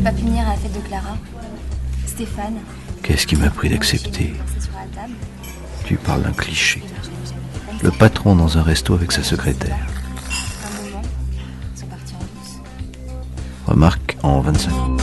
pas pu venir à la fête de Clara. Stéphane. Qu'est-ce qui m'a pris d'accepter? Tu parles d'un cliché. Le patron dans un resto avec sa secrétaire. Un moment, ils sont partis en douce. Remarque en 25 ans.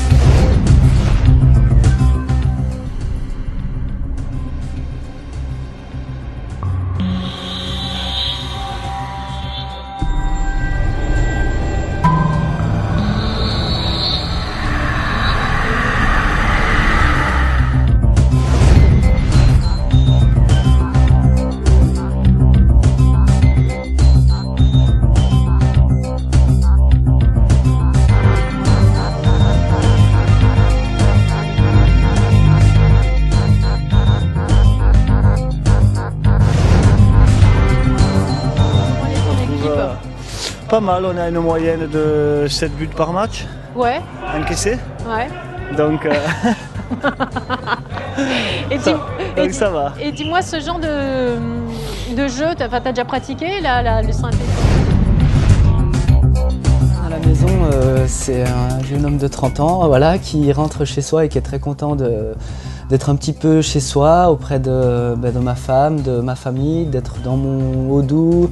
Pas mal, on a une moyenne de 7 buts par match. Ouais. Encaissés. Ouais. Donc, ça va. Et dis-moi, ce genre de jeu, t'as déjà pratiqué le synthé? À la maison, c'est un jeune homme de 30 ans voilà, qui rentre chez soi et qui est très content d'être un petit peu chez soi, auprès de ma femme, de ma famille, d'être dans mon haut doux.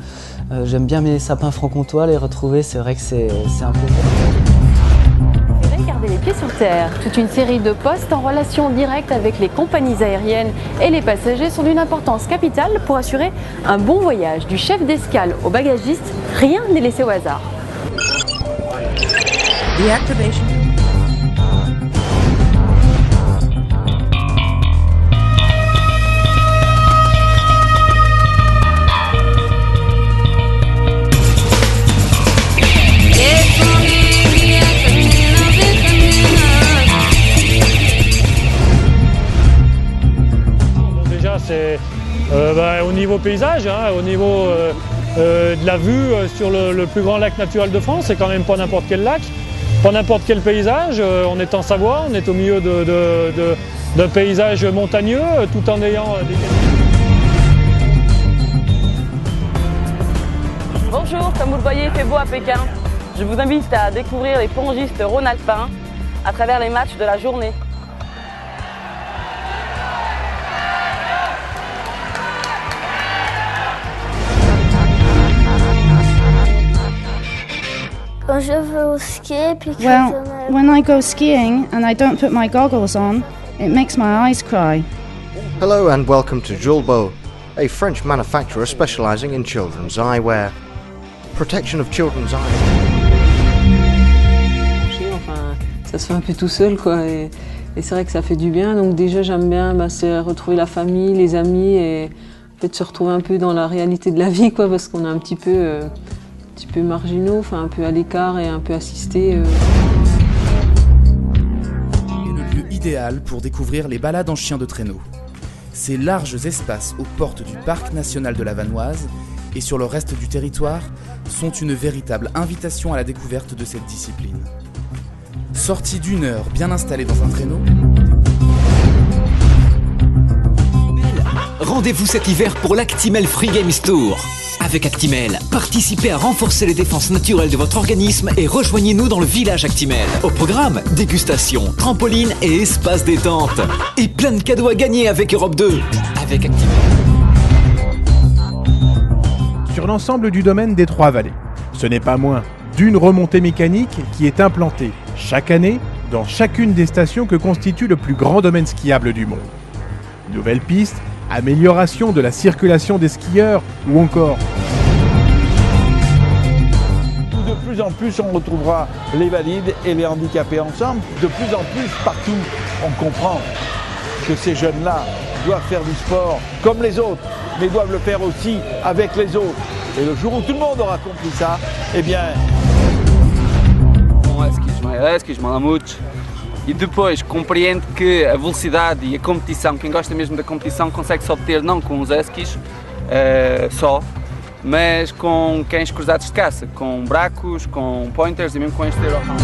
J'aime bien mes sapins franc-comtois, les retrouver, c'est vrai que c'est un plaisir. Garder les pieds sur terre. Toute une série de postes en relation directe avec les compagnies aériennes et les passagers sont d'une importance capitale pour assurer un bon voyage. Du chef d'escale au bagagiste, rien n'est laissé au hasard. Deactivation. C'est au niveau paysage, au niveau de la vue sur le plus grand lac naturel de France, c'est quand même pas n'importe quel lac, pas n'importe quel paysage. On est en Savoie, on est au milieu d'un paysage montagneux tout en ayant des... Bonjour, comme vous le voyez, il fait beau à Pékin. Je vous invite à découvrir les pongistes rhône-alpins à travers les matchs de la journée. Quand je vais au ski, puis que when I go skiing and I don't put my goggles on, it makes my eyes cry. Hello and welcome to Julbo, a French manufacturer specializing in children's eyewear. Protection of children's eyes. Enfin, ça se fait un peu tout seul, quoi. Et c'est vrai que ça fait du bien. Donc déjà, j'aime bien, c'est retrouver la famille, les amis et peut-être se retrouver un peu dans la réalité de la vie, quoi, parce qu'on est un petit peu marginaux, enfin un peu à l'écart et un peu assistés. Et le lieu idéal pour découvrir les balades en chien de traîneau. Ces larges espaces aux portes du parc national de la Vanoise et sur le reste du territoire sont une véritable invitation à la découverte de cette discipline. Sortie d'1 heure bien installée dans un traîneau. Rendez-vous cet hiver pour l'Actimel Free Games Tour. Avec Actimel, participez à renforcer les défenses naturelles de votre organisme et rejoignez-nous dans le village Actimel. Au programme, dégustation, trampoline et espace détente. Et plein de cadeaux à gagner avec Europe 2. Avec Actimel. Sur l'ensemble du domaine des Trois-Vallées, ce n'est pas moins d'une remontée mécanique qui est implantée chaque année dans chacune des stations que constitue le plus grand domaine skiable du monde. Nouvelles pistes, amélioration de la circulation des skieurs ou encore... De plus en plus, on retrouvera les valides et les handicapés ensemble. De plus en plus, partout, on comprend que ces jeunes-là doivent faire du sport comme les autres, mais doivent le faire aussi avec les autres. Et le jour où tout le monde aura compris ça, eh bien... Com esquis, Malamutes. E depois compreendo que a velocidade e a competição, quem gosta mesmo da competição, consegue-se obter não com os huskies só, mas com cães cruzados de caça, com bracos, com pointers e mesmo com este Eurohound.